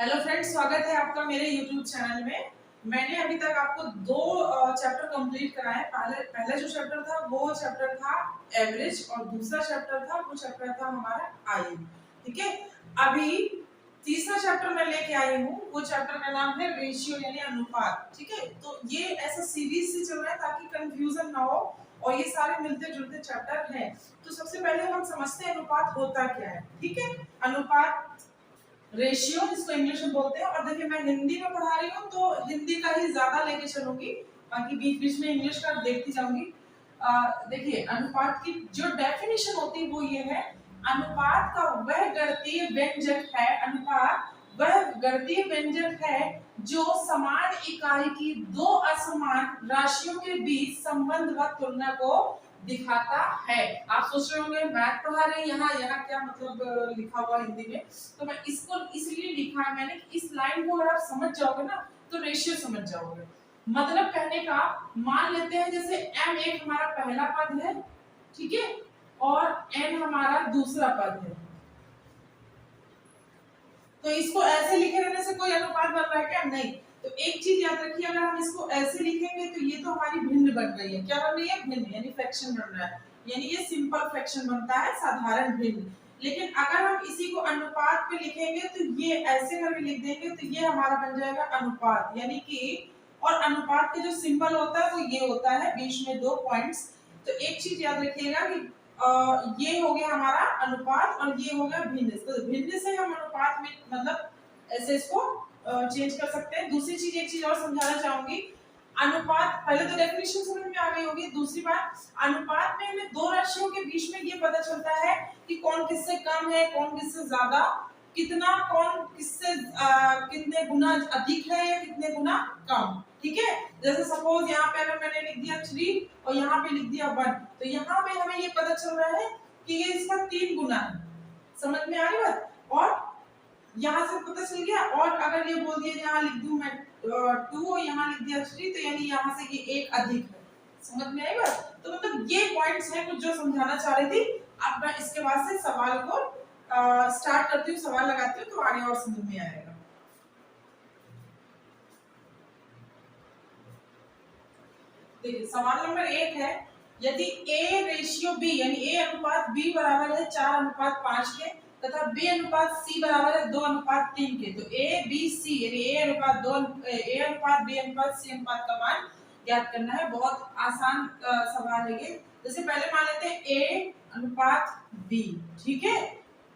Hello friends, स्वागत है आपका मेरे यूट्यूब चैनल में। मैंने अभी तक आपको दो चैप्टर कंप्लीट कराए। पहला जो चैप्टर था वो चैप्टर था एवरेज और दूसरा चैप्टर था वो चैप्टर था हमारा आई। ठीक है, अभी तीसरा चैप्टर मैं लेके आई हूँ। वो चैप्टर का नाम है रेशियो यानी अनुपात। ठीक है, तो ये ऐसा सीरीज से चल रहा है ताकि कंफ्यूजन ना हो और ये सारे मिलते जुलते चैप्टर हैं। तो सबसे पहले हम समझते हैं अनुपात होता क्या है। ठीक है, अनुपात रेशियो जिसको इंग्लिश में बोलते हैं। और देखिए मैं हिंदी में पढ़ा रही हूँ तो हिंदी का ही ज्यादा लेके चलूंगी, बाकी बीच बीच में इंग्लिश का देखती जाऊंगी। देखिए अनुपात की जो डेफिनेशन होती है वो ये है, अनुपात का वह गणितीय व्यंजक है, अनुपात वह गणितीय व्यंजक है जो समान इकाई की दो असमान राशियों के बीच संबंध व तुलना को दिखाता है। आप सोच रहे होंगे मैथ पढ़ा रहे हैं, यहाँ क्या मतलब लिखा हुआ हिंदी में। तो मैं इसको इसलिए लिखा है मैंने कि इस लाइन को अगर आप समझ जाओगे ना तो रेशियो समझ जाओगे। मतलब कहने का, मान लेते हैं जैसे m एक हमारा पहला पद है, ठीक है, और n हमारा दूसरा पद है। तो इसको ऐसे लिखे रहने से कोई अनुपात बन रहा है क्या? नहीं। तो एक चीज याद रखिए, अगर हम इसको ऐसे लिखेंगे तो ये तो हमारी भिन्न बन रही है। क्या बन रही है? भिन्न, यानी फ्रैक्शन बन रहा है, यानी ये सिंपल फ्रैक्शन बनता है, साधारण भिन्न। लेकिन अगर हम इसी को अनुपात पे लिखेंगे तो ये ऐसे करके लिख देंगे तो ये हमारा बन जाएगा अनुपात, यानी कि और अनुपात के जो सिंबल होता है वो ये होता है, बीच में दो पॉइंट्स। तो एक चीज याद रखिएगा कि ये हो गया हमारा अनुपात और ये हो गया भिन्न। तो भिन्न से हम अनुपात में मतलब ऐसे इसको चेंज कर सकते हैं। दूसरी चीज, एक चीज और समझाना चाहूंगी। अनुपात, पहले तो डेफिनेशन समझ में आ गई होगी। दूसरी बात, अनुपात में हमें दो राशियों के बीच में ये पता चलता है कि कौन किससे कम है, कौन किससे ज्यादा, कितना कौन किससे कितने गुना अधिक है या कितने गुना कम। ठीक है, जैसे सपोज यहाँ पे अगर मैंने लिख दिया 3 और यहाँ पे लिख दिया 1, तो यहाँ पे हमें ये पता चल रहा है कि ये इसका 3 गुना है। समझ में आ रही बात? और यहाँ से पता चल गया। और अगर ये बोल दिया यहाँ लिख दूं मैं 2 और यहाँ लिख दिया 3, तो यानी यहाँ से ये एक अधिक है। समझ में आई बात? तो मतलब ये पॉइंट्स हैं कुछ जो समझाना चाह रही थी। अब मैं इसके बाद से सवाल को स्टार्ट करती हूँ, सवाल लगाती हूँ तो आगे और समझ में आएगा। देखिए सवाल नंबर 1 है, यदि A रेशियो B यानी A अनुपात B बराबर है 4 अनुपात 5 के तथा B अनुपात C बराबर है 2 अनुपात 3 के, तो A B C यानी A अनुपात B अनुपात C अनुपात का मान ज्ञात करना है। बहुत आसान सवाल है ये। जैसे पहले मान लेते हैं A अनुपात B। ठीक है,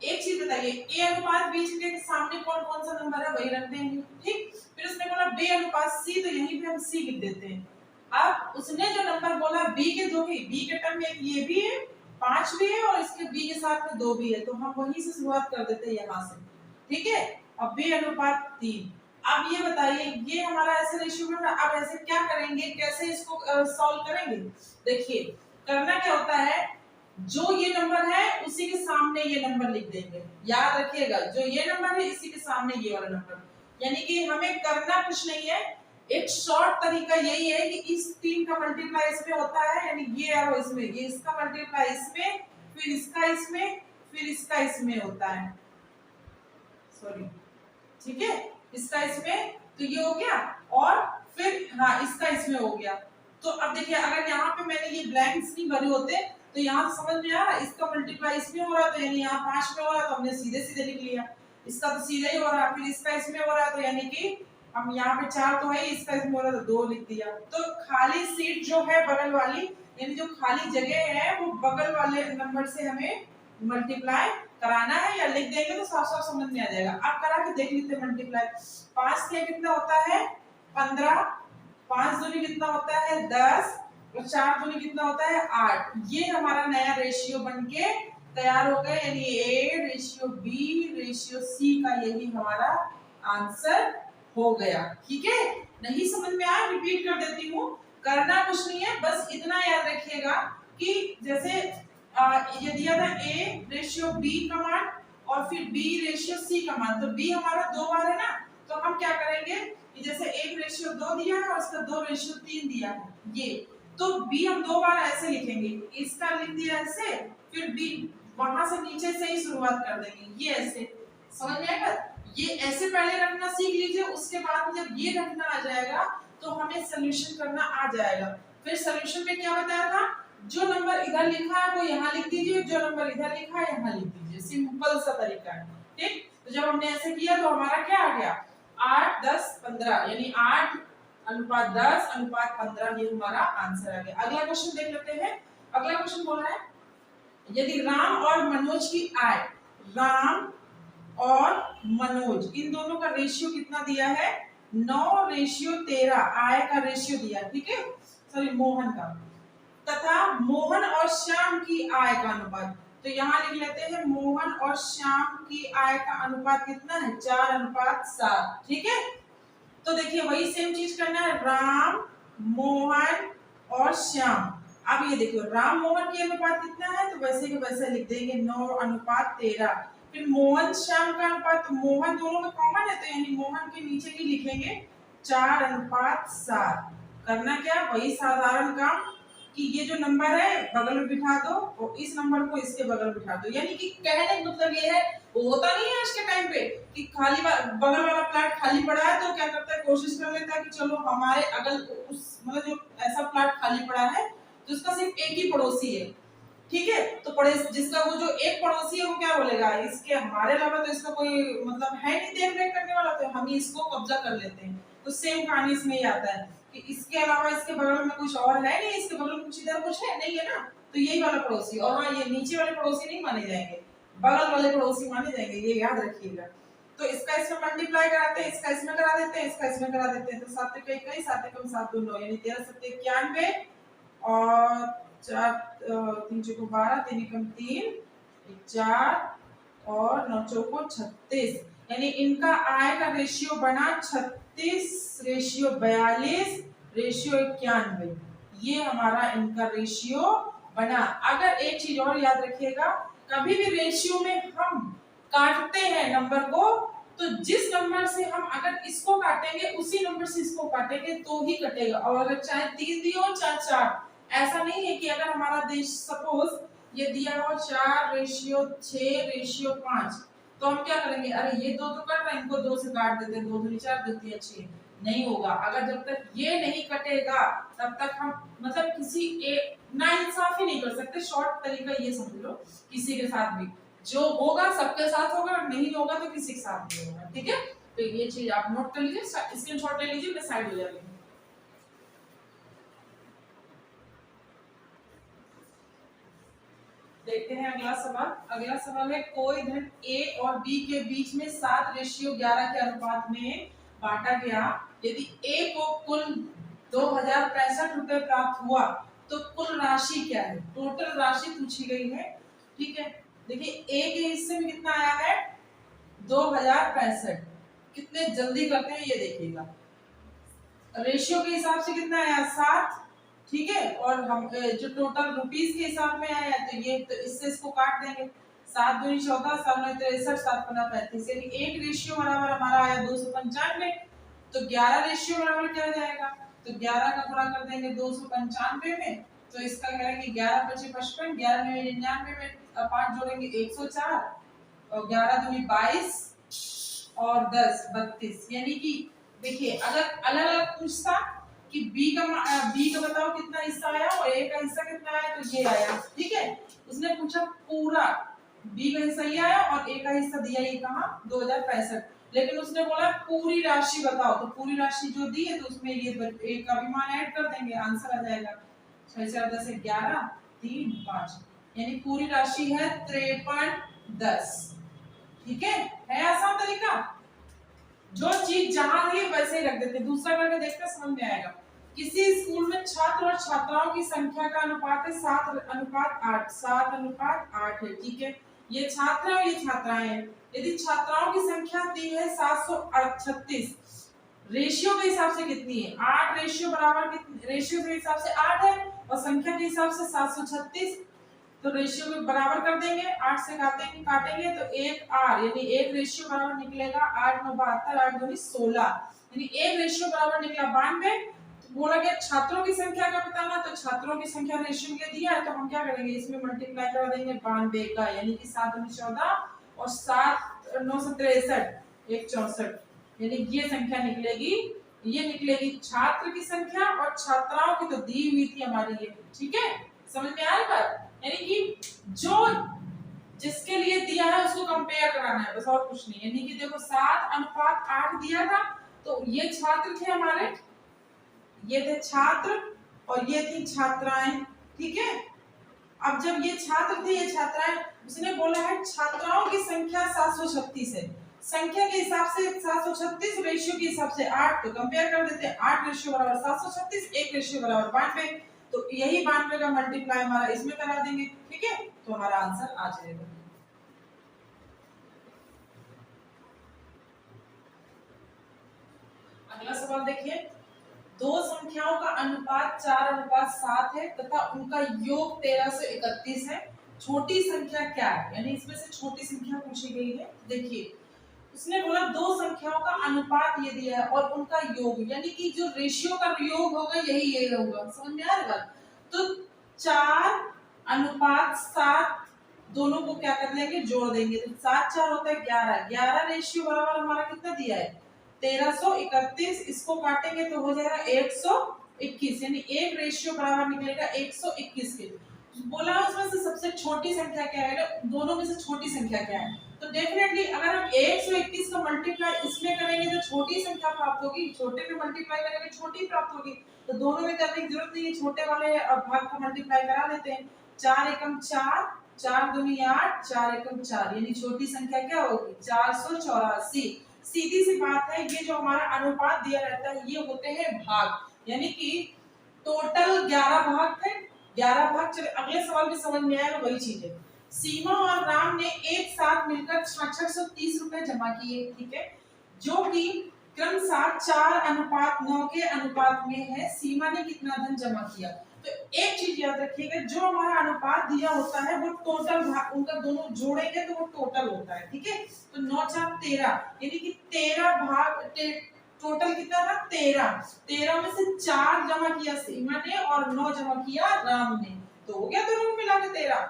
एक चीज बताइए, A अनुपात B के सामने कौन कौन सा नंबर है वही रख देंगे। ठीक, फिर उसने बोला B अनुपात C, तो यहीं पे हम C लिख देते हैं। अब उसने जो नंबर बोला B के दो ही, B के टर्म में एक ये भी है, 5 भी है और इसके B के साथ में 2 भी है, तो हम वहीं से शुरुआत कर देते हैं यहाँ से। ठीक है, अब B अनुपात 3। अब ये बताइए, ये हमारा ऐसे रेशियो में, अब ऐसे क्या करेंगे, कैसे इसको सॉल्व करेंगे? देखिए करना क्या होता है, जो ये नंबर है उसी के सामने ये नंबर लिख देंगे। याद रखिएगा, जो ये नंबर है इसी के सामने ये वाला नंबर, यानी कि हमें करना कुछ नहीं है। एक शॉर्ट तरीका यही है कि इस 3 का मल्टीप्लाई इसमें होता है, यानी ये एरो इसमें, ये इसका मल्टीप्लाई इसमें, फिर इसका इसमें, फिर इसका इसमें होता है। सॉरी, ठीक है, इसका इसमें, तो ये हो गया, और फिर हाँ इसका इसमें हो गया। तो अब देखिए अगर यहाँ पे मैंने ये ब्लैंक्स नहीं भरे होते तो यहाँ समझ में आ रहा है, इसका मल्टीप्लाई इसमें हो रहा है तो यानी यहाँ 5 में हो रहा है, तो हमने सीधे सीधे लिख लिया। इसका तो सीधे ही हो रहा है, फिर इसका इसमें हो रहा है तो यानी कि हम यहाँ पे 4 तो है, इसका इसमें हो रहा है तो 2 लिख दिया। तो खाली सीट जो है बगल वाली, यानी जो खाली जगह है वो बगल वाले नंबर से हमें मल्टीप्लाई कराना है, या लिख देंगे तो साफ साफ समझ में आ जाएगा। आप करा के देख लेते हैं मल्टीप्लाई। 5 से कितना होता है 15, 5 दूनी कितना होता है 10 और 4 दूनी कितना होता है 8। ये हमारा नया रेशियो बनके तैयार हो गया, यानी A ratio B ratio C का यही हमारा आंसर हो गया। ठीक है, नहीं समझ में आया रिपीट कर देती हूँ। करना कुछ नहीं है, बस इतना याद रखिएगा कि जैसे ये दिया था A रेशियो B का मान और फिर B रेशियो C का मान, तो B हमारा 2 बार है ना, तो हम क्या करेंगे कि जैसे 1 रेशियो 2 दिया है और इसका 2 रेशियो 3 दिया है, ये तो B हम 2 बार ऐसे लिखेंगे, इसका लिख दिया ऐसे, फिर B वहां से नीचे से ही शुरुआत कर देंगे, ये ऐसे। समझ में आएगा? ये ऐसे पहले रखना सीख लीजिए, उसके बाद में जब ये रखना आ जाएगा तो हमें सोल्यूशन करना आ जाएगा। फिर सोल्यूशन में क्या बताया था, जो नंबर इधर लिखा है वो यहाँ लिख दीजिए, जो नंबर इधर लिखा है यहाँ लिख दीजिए, सिंपल सा तरीका है। ठीक, तो जब हमने ऐसे किया तो हमारा क्या आ गया, 8 10 15 यानी 8:10:15 ये हमारा आंसर आ गया। अगला क्वेश्चन देख लेते हैं। अगला क्वेश्चन बोल रहा है यदि राम और मनोज की आय, राम और मनोज इन दोनों का रेशियो कितना दिया है, 9:13 आय का रेशियो दिया, ठीक है, सॉरी मोहन का, तथा मोहन और श्याम की आय का अनुपात, तो यहाँ लिख लेते हैं मोहन और श्याम की आय का अनुपात कितना है, 4:7, ठीक है। तो देखिए वही सेम चीज करना है, राम मोहन और श्याम। अब ये देखो राम मोहन के अनुपात कितना है, तो वैसे के वैसे लिख देंगे 9:13। फिर मोहन श्याम का अनुपात, तो मोहन दोनों में कॉमन है तो यानी मोहन के नीचे ही लिखेंगे 4:7। करना क्या, वही साधारण काम कि ये जो नंबर है बगल में बिठा दो और इस नंबर को इसके बगल में बिठा दो। यानी कि कहने का मतलब ये है, वो होता नहीं है आज के टाइम पे कि खाली बगल वाला प्लाट खाली पड़ा है तो क्या करता है, कोशिश कर लेता है कि चलो हमारे अगल उस मतलब जो ऐसा प्लाट खाली पड़ा है तो उसका सिर्फ एक ही पड़ोसी है, ठीक है, तो पड़े जिसका वो जो एक पड़ोसी है वो क्या बोलेगा, इसके हमारे अलावा तो इसका कोई मतलब है नहीं देख रेख करने वाला, तो हम ही इसको कब्जा कर लेते हैं। तो सेम कहानी इसमें ही आता है कि इसके अलावा इसके बगल में कुछ और है नहीं, इसके बगल में कुछ इधर कुछ है नहीं है ना, तो यही वाला पड़ोसी, और हाँ ये नीचे वाले पड़ोसी नहीं माने जाएंगे, बगल वाले पड़ोसी माने जाएंगे, ये याद रखिएगा। तो इसका इसमें मल्टीप्लाई कराते हैं, इसका इसमें करा देते हैं, इसका इसमें करा देते हैं, तो 7 × 1 = 7 × 7 = 9 यानी 13 × 7 = 91 और 4 3 × 4 = 12 3 × 3 = 4 और 9 × 4 = 36, यानी इनका आय का रेशियो बना 36:42:91, ये हमारा इनका रेशियो बना। अगर एक चीज और याद रखिएगा, कभी भी रेशियो में हम काटते हैं नंबर को तो जिस नंबर से हम अगर इसको काटेंगे उसी नंबर से इसको काटेंगे तो ही कटेगा, और अगर चाहे 3 दियो चाहे 4, ऐसा नहीं है कि अगर हमारा देश सपोज ये दिया हो 4:6:5 तो हम क्या करेंगे, अरे ये 2 तो कट रहा है, इनको 2 से काट देते हैं, 2 दूनी 4 देती है 6, नहीं होगा। अगर जब तक ये नहीं कटेगा तब तक हम मतलब किसी नाइंसाफी नहीं कर सकते। शॉर्ट तरीका ये समझ लो, किसी के साथ भी जो होगा सबके साथ होगा, और नहीं होगा तो किसी के साथ नहीं होगा, ठीक है। तो ये चीज आप नोट कर लीजिए, स्क्रीनशॉट ले लीजिए, मैं साइड हो जाएगी। देखते हैं अगला सवाल। अगला सवाल है कोई धन A और B के बीच में 7:11 के अनुपात में बांटा गया, यदि A को कुल 2065 रुपए प्राप्त हुआ तो कुल राशि क्या है, टोटल राशि पूछी गई है, ठीक है। देखिए A के हिस्से में कितना आया है 2065, कितने जल्दी करते हैं ये देखिएगा। रेशियो के हिसाब से कितना आया 7, ठीक है, और हम जो टोटल रुपीस के हिसाब में आया तो ये तो इससे इसको काट देंगे, 7 दूनी 14 7 9 63 7 15 35, यानी एक रेशियो बराबर हमारा आया 295, तो 11 रेशियो बराबर क्या हो जाएगा, तो 11 का गुणा कर देंगे 295 में, तो इसका करेंगे 11 × 5 = 55, 11 × 9 = 99 में 5 जोड़ेंगे 104 और 11 दूनी 22 और 10 32, यानी कि देखिए अगर अलग अलग पूछता कि B का बताओ कितना हिस्सा आया और A का हिस्सा कितना आया, तो ये आया, ठीक है। उसने पूछा पूरा B का हिस्सा ये आया और A का हिस्सा दिया ये कहाँ 2065, लेकिन उसने बोला पूरी राशि बताओ, तो पूरी राशि जो दी है तो उसमें ये A का भी मान ऐड कर देंगे, आंसर आ जाएगा 6 4 10 11 3 5, यानी पूरी राशि है 5310, ठीक है आसान तरीका। जो चीज जहां है वैसे ही रख देते हैं, दूसरा करके देखते समझ में आएगा। किसी स्कूल में छात्र और छात्राओं की संख्या का अनुपात है 7:8, 7:8 है, ठीक है। ये छात्र और ये छात्राएं हैं। यदि छात्राओं की संख्या दी है 736, रेशियो के हिसाब से कितनी है 8, रेशियो बराबर कितनी, रेशियो के हिसाब से 8 है और संख्या के हिसाब से 736, तो रेशियो को बराबर कर देंगे, 8 से काटेंगे तो 1 r, यानी एक रेशियो बराबर निकलेगा 8 9 72 8 2 16, यानी एक रेशियो बराबर निकला 92। तो बोला गया छात्रों की संख्या का बताना, तो छात्रों की संख्या रेशियो में दिया है तो हम क्या करेंगे इसमें मल्टीप्लाई कर देंगे 92 का, यानी कि 7 × 14 और 7 9 63, 1 64, यानी ये संख्या निकलेगी, ये निकलेगी छात्र की संख्या और छात्राओं की तो दी हुई थी हमारी ये, ठीक है, समझ में आ रहा बात? यानी कि जो जिसके लिए दिया है उसको कंपेयर कराना है, बस और कुछ नहीं। यानी कि देखो 7:8 दिया था, तो ये छात्र थे हमारे, ये थे छात्र और ये थी छात्राएं, ठीक है। अब जब ये छात्र थे ये छात्राएं, उसने बोला है छात्राओं की संख्या 736 है, संख्या के हिसाब से 736, रेशियो के हिसाब से 8, तो कंपेयर कर देते हैं। 8 रेशियो बराबर 736, 1 रेशियो बराबर 92, तो यही 92 का मल्टीप्लाई हमारा इसमें करा देंगे, ठीक है, तो हमारा आंसर आ जाएगा। अगला सवाल देखिए, दो संख्याओं का अनुपात 4:7 है तथा उनका योग 1331 है, छोटी संख्या क्या है? यानी इसमें से छोटी संख्या पूछी गई है। देखिए उसने बोला दो संख्याओं का अनुपात ये दिया है और उनका योग, यानी कि जो रेशियो का योग होगा यही ये होगा, समझ में आ रहा है? तो 4:7 दोनों को क्या कर लेंगे, जोड़ देंगे, तो 7 4 होता है 11, 11 रेशियो बराबर हमारा कितना दिया है 1331, इसको काटेंगे तो हो जाएगा 121, यानी एक रेशियो बराबर निकलेगा 121 के। बोला उसमें से सबसे छोटी संख्या क्या है, दोनों में से छोटी संख्या क्या है, तो डेफिनेटली अगर हम 121 का मल्टीप्लाई इसमें करेंगे तो छोटी संख्या प्राप्त होगी, छोटे में मल्टीप्लाई करेंगे छोटी प्राप्त होगी, तो दोनों में करने की जरूरत नहीं है, छोटे वाले भाग का मल्टीप्लाई करा देते हैं। 4 एकम 4, 4 दूनी 8, 4 एकम 4, यानी छोटी संख्या क्या होगी 484। सीधी सी बात है, ये जो हमारा अनुपात दिया रहता है ये होते हैं भाग, यानी कि टोटल 11 भाग थे, 11 भाग। चले अगले सवाल भी समझ में आएगा, वही चीज है। सीमा और राम ने एक साथ मिलकर 630 रुपए जमा किए, ठीक है, जो कि क्रमशः 4:9 के अनुपात में है। सीमा ने कितना धन जमा किया? तो एक चीज याद रखिएगा, जो हमारा अनुपात दिया होता है वो टोटल भाग, उनका दोनों जोड़ेंगे तो वो टोटल होता है, ठीक है। तो 9 4 13, यानी कि 13 भाग, टोटल कितना था 13, 13 में से 4 जमा किया सीमा ने और 9 जमा किया राम ने, तो हो गया दोनों को मिला के 13।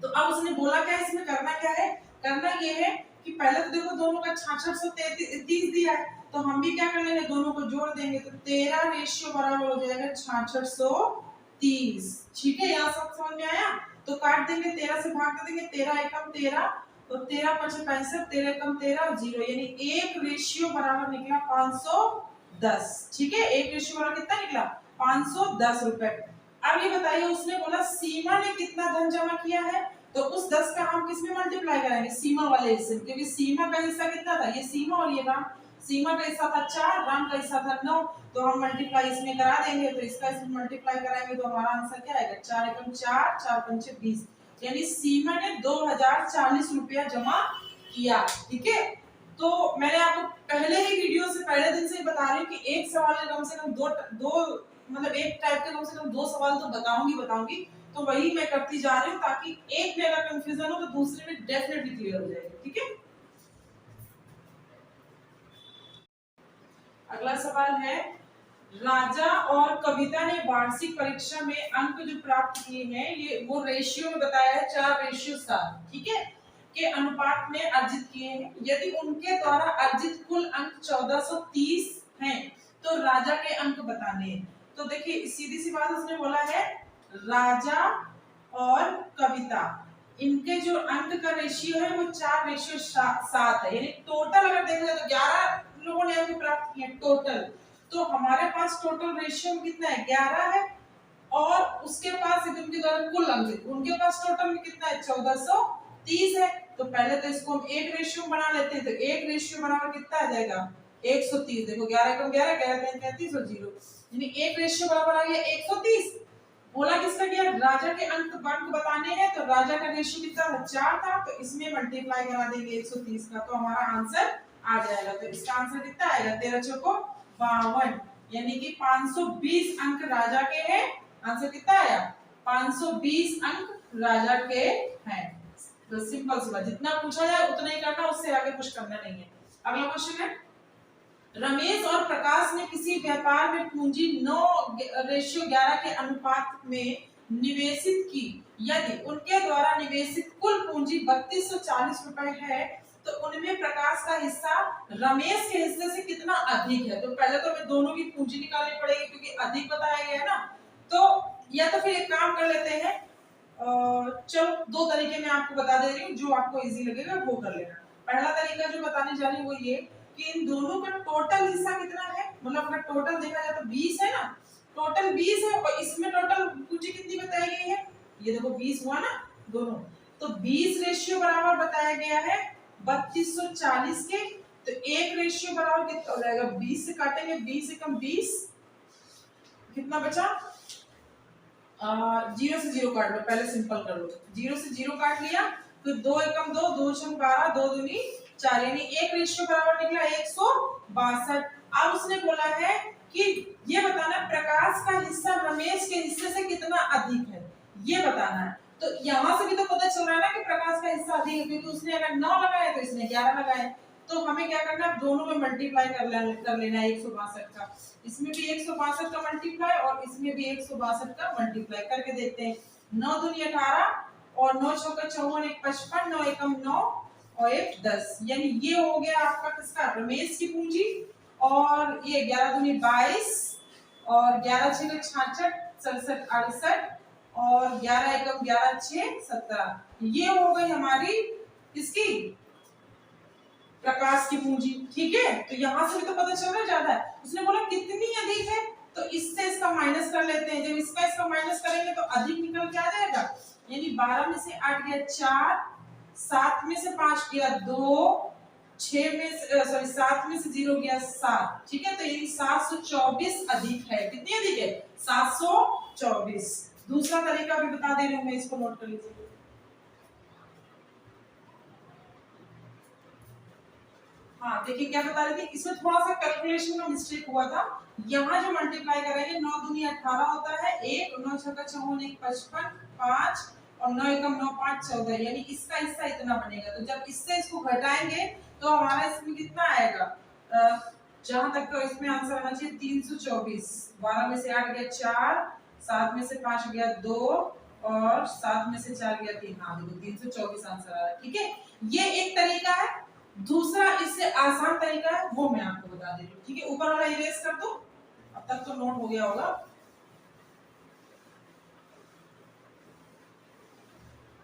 तो अब उसने बोला क्या, इसमें करना क्या है, करना ये है कि पहले तो देखो दोनों का 630 दिया है, तो हम भी क्या कर लेंगे, दोनों को जोड़ देंगे, तो 13 रेशियो बराबर हो जाएगा 630, ठीक है, यहाँ सब समझ में आया। तो काट देंगे, 13 से भाग देंगे, 13 एकम 13, तो 13 5 65, 13 एकम 13 और 0, यानी एक रेशियो बराबर निकला 510, ठीक है, एक रेशियो बराबर कितना निकला 510 रुपए। अब ये बताइए, उसने बोला सीमा ने कितना धन जमा किया है, तो उस 10 का हम किस में मल्टीप्लाई करेंगे, सीमा वाले हिस्से, क्योंकि सीमा का हिस्सा कितना था, ये सीमा और ये राम, सीमा का हिस्सा था 4, राम का हिस्सा था 9, तो हम मल्टीप्लाई इसमें करा देंगे, तो इसका इसमें मल्टीप्लाई कराएंगे तो हमारा आंसर क्या आएगा 4 एकम 4, 4 पंचे 20, यानी सीमा ने 2040 रुपया जमा किया, ठीक है। तो मैंने आपको पहले ही वीडियो से पहले दिन से ही बता रही हूँ कि एक सवाल में कम से कम दो मतलब एक टाइप के कम से कम 2 सवाल तो बताऊंगी, तो वही मैं करती जा रही हूँ, ताकि एक में अगर कंफ्यूजन हो तो दूसरे में डेफिनेटली क्लियर हो जाएगा, ठीक है। अगला सवाल है, राजा और कविता ने वार्षिक परीक्षा में अंक जो प्राप्त किए हैं, ये वो रेशियो में बताया है 4:7, ठीक है, के अनुपात में अर्जित किए हैं। यदि उनके द्वारा अर्जित कुल अंक 1430 हैं, तो राजा के अंक बताने हैं। तो देखिए सीधी सी बात उसने बोला है, राजा और कविता इनके जो अंक का रेशियो है वो 4:7 है, यानी टोटल अगर देखा जाए तो 11 लोगों ने अंक प्राप्त किए टोटल, तो हमारे पास टोटल रेशियो कितना है 11 है, और उसके पास उनके द्वारा कुल अंक, उनके पास टोटल में कितना है 1430 है। तो पहले तो इसको हम एक रेशियो बना लेते हैं, तो एक रेशियो बराबर कितना आ जाएगा 130, देखो 11 एकम 11, 11 3 33 और 0, यानी एक रेशियो बराबर आ गया 130। बोला किसका किया, राजा के अंक बताने हैं, तो राजा का रेशियो कितना था 4 था, तो इसमें मल्टीप्लाई करा देंगे 130 का, तो हमारा आंसर आ जाएगा। तो इसका आंसर कितना आएगा 13 चौको 52, यानी कि 520 अंक राजा के हैं। आंसर कितना आया 520 अंक राजा के हैं। तो सिंपल सी बात, जितना पूछा जाए उतना ही करना, उससे आगे कुछ करना नहीं है। अगला क्वेश्चन है, रमेश और प्रकाश ने किसी व्यापार में पूंजी 9:11 के अनुपात में निवेशित की। यदि उनके द्वारा निवेशित कुल पूंजी 3240 रुपए है, तो उनमें प्रकाश का हिस्सा रमेश के हिस्से से कितना अधिक है। तो पहले तो हमें दोनों की पूंजी निकालनी पड़ेगी क्योंकि अधिक बताया गया है ना। तो या तो फिर एक काम कर लेते हैं, चलो दो तरीके मैं आपको बता दे रही हूँ, जो आपको इजी लगेगा वो कर लेना। पहला तरीका जो बताने जा रही हूँ वो ये कि इन दोनों का टोटल हिस्सा कितना है, मतलब अगर टोटल देखा जाए तो 20 है ना, टोटल 20 है और इसमें टोटल पूंजी कितनी बताई गई है, ये देखो 20 हुआ ना दोनों, तो 20 रेशियो बराबर बताया गया है 3240 के। तो एक रेशियो बराबर कितना हो जाएगा, 20 से काटेंगे, 20 एकम 20, कितना बचा, 0 से 0 काट लो, पहले सिंपल कर लो, 0 से 0 काट लिया, फिर 2 एकम 2, 2 छंग 12, 2 दूनी 4, यानी एक रेशियो बराबर निकला 162। अब उसने बोला है कि ये बताना प्रकाश का हिस्सा रमेश के हिस्से से कितना अधिक है, ये बताना है। तो यहाँ से भी तो पता चल रहा है ना कि प्रकाश का हिस्सा अधिक है, क्योंकि उसने अगर 9 लगाया तो इसने 11 लगाए। तो हमें क्या करना है, दोनों में मल्टीप्लाई कर लेना है 162 का, इसमें भी 162 का मल्टीप्लाई और इसमें भी 162 का मल्टीप्लाई करके देखते हैं। 9 दूनी 18 और 9 चौका 54, 1 55, 9 एकम 9 और 1 10, यानी ये हो गया आपका किसका, रमेश की पूंजी। और ये 11 दूनी 22 और 11 छः 66, 67 68 और 11 एकम 11 6 17, ये हो गई हमारी किसकी, प्रकाश की पूंजी। ठीक है, तो यहां से भी तो पता चल रहा है ज्यादा है, उसने बोला कितनी अधिक है, तो इससे इसका माइनस कर लेते हैं। जब इसका माइनस करेंगे तो अधिक निकल के आ जाएगा, यानी 12 में से 8 गया 4, 7 में से 5 गया 2, 6 में से 7 में से 0 गया 7। ठीक है, तो ये 724 अधिक है, कितनी अधिक है, 724। दूसरा तरीका भी बता दे रही हूं मैं, इसको नोट कर लीजिए। हाँ देखिए क्या बता रही थी, इसमें थोड़ा सा कैलकुलेशन में मिस्टेक हुआ था। यहाँ जो मल्टीप्लाई करेंगे 9 दूनी 18 होता है 1, 9 छक्का 54, 1 55, 5 और 9 एकम 9 5 14, यानी इसका हिस्सा इतना बनेगा। तो जब इससे इसको घटाएंगे तो हमारा इसमें कितना आएगा, जहां तक तो इसमें आंसर आना चाहिए 324। 12 में से 8 गया 4, 7 में से 5 गया 2 और 7 में से 4 गया 3। हाँ देखो 324 आंसर आ रहा है। ठीक है, ये एक तरीका है। दूसरा इससे आसान तरीका है, वो मैं आपको बता दे रही हूँ। ठीक है, ऊपर वाला इरेज कर दो, अब तक तो नोट हो गया होगा।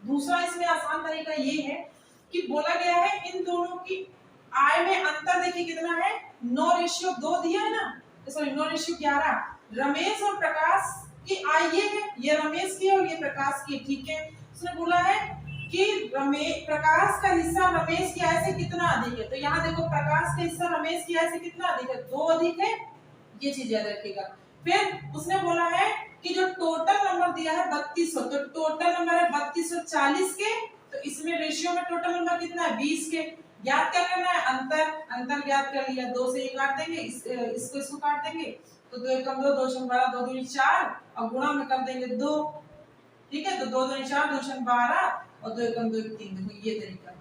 दूसरा इसमें आसान तरीका ये है कि बोला गया है इन दोनों की आय में अंतर देखिए कितना है, 9:2 दिया है ना, सॉरी 9:11। रमेश और प्रकाश की आय ये है, ये रमेश की और ये प्रकाश की। ठीक है, उसने बोला है कि प्रकाश का हिस्सा रमेश की आय से कितना अधिक है। तो यहाँ देखो प्रकाश का हिस्सा रमेश की आय से कितना अधिक है, 2 अधिक है, ये चीज याद रखिएगा। फिर उसने बोला है कि जो टोटल नंबर दिया है 3200, तो टोटल नंबर है 3240 के, तो इसमें रेशियो में टोटल नंबर कितना है 20 के। ज्ञात क्या करना है, अंतर ज्ञात कर लिया, 2 से ये काट देंगे, इसको काट देंगे, तो 2 एकम 2, 2 छंग 12, 2 दूनी 4 और गुणा में कर देंगे 2। ठीक है, तो 2 दूनी 4, 2 छंग 12 और 2 एकम 2 3। देखो ये तरीका।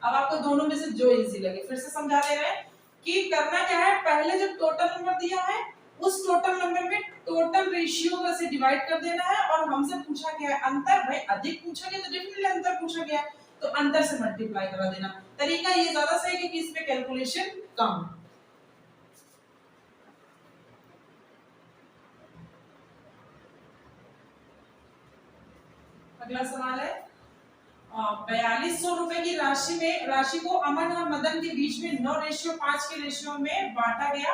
अब आपको दोनों में से जो इजी लगे फिर से समझा दे रहे हैं कि करना क्या है, पहले जो टोटल नंबर दिया है उस टोटल नंबर में टोटल रेशियो का से डिवाइड कर देना है, और हमसे पूछा गया है अंतर, भाई अधिक पूछा गया तो डेफिनेटली अंतर पूछा गया, तो अंतर से मल्टीप्लाई करा देना। तरीका ये ज्यादा सही है क्योंकि इसमें कैलकुलेशन कम है। अगला सवाल है, 4200 रुपए की राशि को अमन और मदन के बीच में 9:5 के रेशियो में बांटा गया,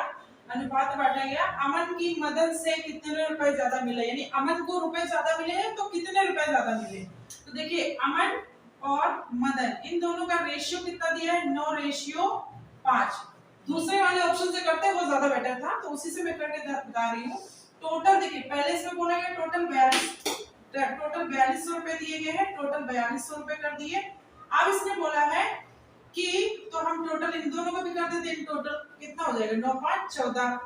अनुपात बांटा गया। अमन की मदन से कितने रुपए ज्यादा मिले, यानी अमन को रुपए ज्यादा मिले हैं तो कितने रुपए ज्यादा मिले। तो देखिए अमन और मदन इन दोनों का रेशियो कितना दिया है, 9:5। दूसरे वाले ऑप्शन से करते वो ज्यादा बेटर था, तो उसी से मैं करके बता रही हूँ। टोटल देखिए पहले इसमें बोला गया टोटल 4200 रुपए दिए गए हैं, टोटल 4200 रुपए कर दिए। अब इसने बोला है कि तो हम टोटल इन दोनों का भी कर देते हैं, टोटल कितना हो जाएगा 9 5 14।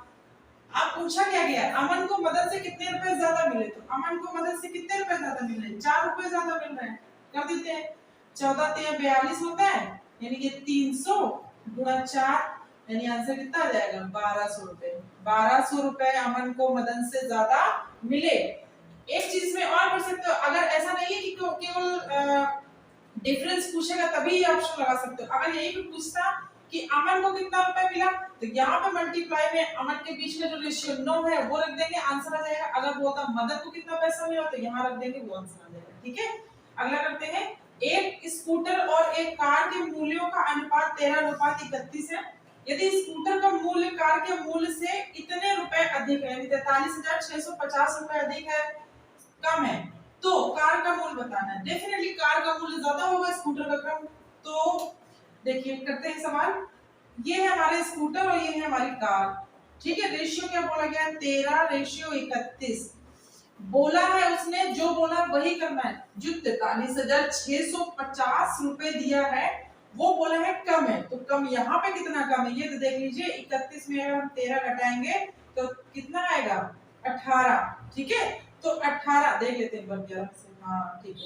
अब पूछा क्या गया, अमन को मदद से कितने रुपए ज्यादा मिले, तो अमन को मदद से कितने रुपए ज्यादा मिल रहे हैं, 4 रुपए ज्यादा मिल रहे हैं, कर देते हैं। 14 3 42 होता है, यानी कि 300 गुणा 4, यानी आंसर कितना आ जाएगा 1200 रुपए। 1200 रुपए अमन को मदन से ज्यादा मिले। एक चीज में और कर सकते हो, अगर ऐसा नहीं है कि केवल डिफरेंस पूछेगा तभी ये ऑप्शन लगा सकते हो। अगर यही भी पूछता कि अमन को कितना रुपए मिला, तो यहाँ पे मल्टीप्लाई में अमन के बीच में जो रेशियो 9 है वो रख देंगे, आंसर आ जाएगा। अगर वो होता मदर को कितना पैसा मिला तो यहाँ रख देंगे, वो आंसर आ जाएगा। ठीक है, अगला करते हैं। एक स्कूटर और एक कार के मूल्यों का अनुपात 13:31 है। यदि स्कूटर का मूल्य कार के मूल्य से इतने रुपए अधिक है, यानी 43,650 रुपए अधिक है, कम है, तो कार का मूल्य बताना है। डेफिनेटली कार का मूल्य ज्यादा होगा, स्कूटर का कम। तो देखिए करते हैं सवाल। ये है हमारे स्कूटर और ये है हमारी कार। ठीक है, रेशियो क्या बोला गया है, 13:31 बोला है उसने, जो बोला वही करना है। जो 43,650 रुपए दिया है वो बोला है कम है, तो कम यहाँ पे कितना कम है ये तो देख लीजिए। 31 में अगर हम 13 घटाएंगे तो कितना आएगा, 18। ठीक है, तो 18 देख लेते हैं एक बार जरा से। हाँ ठीक है,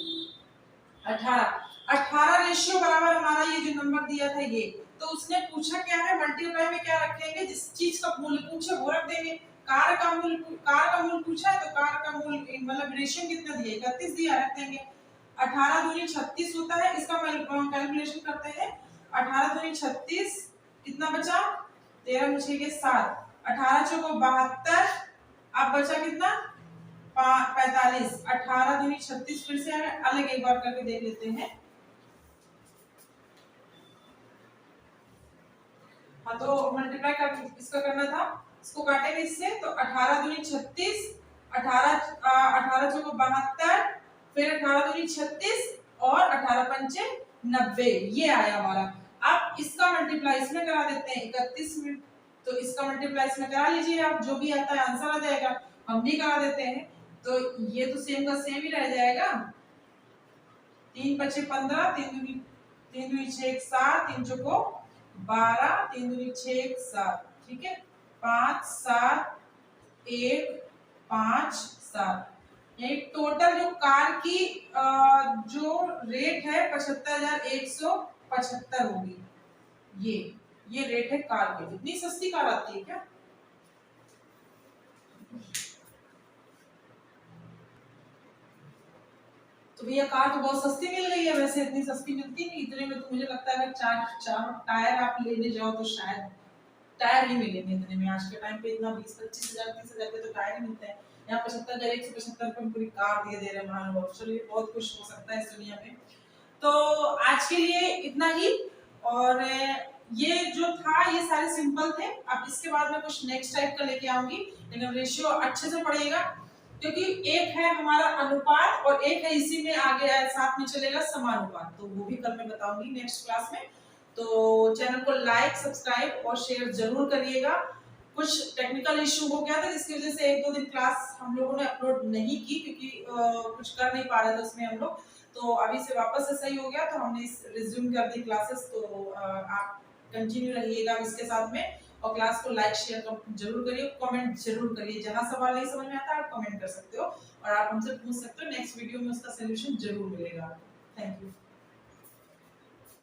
18 रेशियो बराबर हमारा ये जो नंबर दिया था ये, तो उसने पूछा क्या है, मल्टीप्लाई में क्या रखेंगे, जिस चीज का मूल्य पूछे वो रख देंगे। कार का मूल्य पूछा है तो कार का मूल्य मतलब रेशियो कितना दिया, 31 दिया, रख देंगे। 18 दूनी 36 होता है, इसका कैलकुलेशन करते हैं। 18 दूनी 36 कितना बचा, 13 में 6 के 7, 18 चौको 72, अब बचा कितना 45। 18 दूनी 36 फिर से अलग एक बार करके देख लेते हैं। हाँ तो मल्टीप्लाई कर इसका करना था, इसको काटेंगे इससे, तो 18 दूनी 36, 18 चौको 72, फिर 18 दूनी 36 और 18 पंचे 90, ये आया हमारा। अब इसका मल्टीप्लाई इसमें करा देते हैं 31 में, तो इसका मल्टीप्लाई इसमें करा लीजिए आप, जो भी आता है आंसर आ जाएगा। हम भी करा देते हैं, तो ये तो सेम का सेम ही रह जाएगा। 3 पचे 15, 3 दूनी 6 7, 3 चौको 12, 3 दूनी 6 7, ठीक है, 5 7 1 5 7। ये टोटल जो कार की जो रेट है 75,175 होगी। ये रेट है कार की। इतनी सस्ती कार आती है क्या? तो भैया कार तो बहुत सस्ती मिल रही है, वैसे इतनी सस्ती मिलती नहीं, इतने में तो मुझे लगता है अगर चार टायर आप लेने जाओ तो शायद टायर ही मिलेंगे इतने में। आज के टाइम पे इतना 20-25 हजार 30 हजार के तो टायर ही मिलते हैं। यहाँ 75,175 रुपए में पूरी कार दे दे रहे हैं महानुभाव। चलिए बहुत कुछ हो सकता है इस दुनिया में। तो आज के लिए इतना ही, और ये जो था ये सारे सिंपल थे। अब इसके बाद मैं कुछ नेक्स्ट टाइप का लेके आऊंगी, लेकिन रेशियो अच्छे से पढ़िएगा, क्योंकि एक है हमारा अनुपात और एक है इसी में आगे साथ में चलेगा समानुपात, तो वो भी कल मैं बताऊंगी नेक्स्ट क्लास में। तो चैनल को लाइक सब्सक्राइब और शेयर जरूर करिएगा। कुछ टेक्निकल इशू हो गया था जिसकी वजह से 1-2 दिन क्लास हम लोगों ने अपलोड नहीं की, क्योंकि कुछ कर नहीं पा रहे थे उसमें हम लोग। तो अभी से वापस से सही हो गया, तो हमने रिज्यूम कर दी क्लासेस। तो आप कंटिन्यू रहिएगा इसके साथ में, और क्लास को लाइक शेयर जरूर करिए, कमेंट जरूर करिए। जहां सवाल नहीं समझ में आता है आप कमेंट कर सकते हो और आप हमसे पूछ सकते हो, नेक्स्ट वीडियो में उसका सोल्यूशन जरूर मिलेगा। Thank you.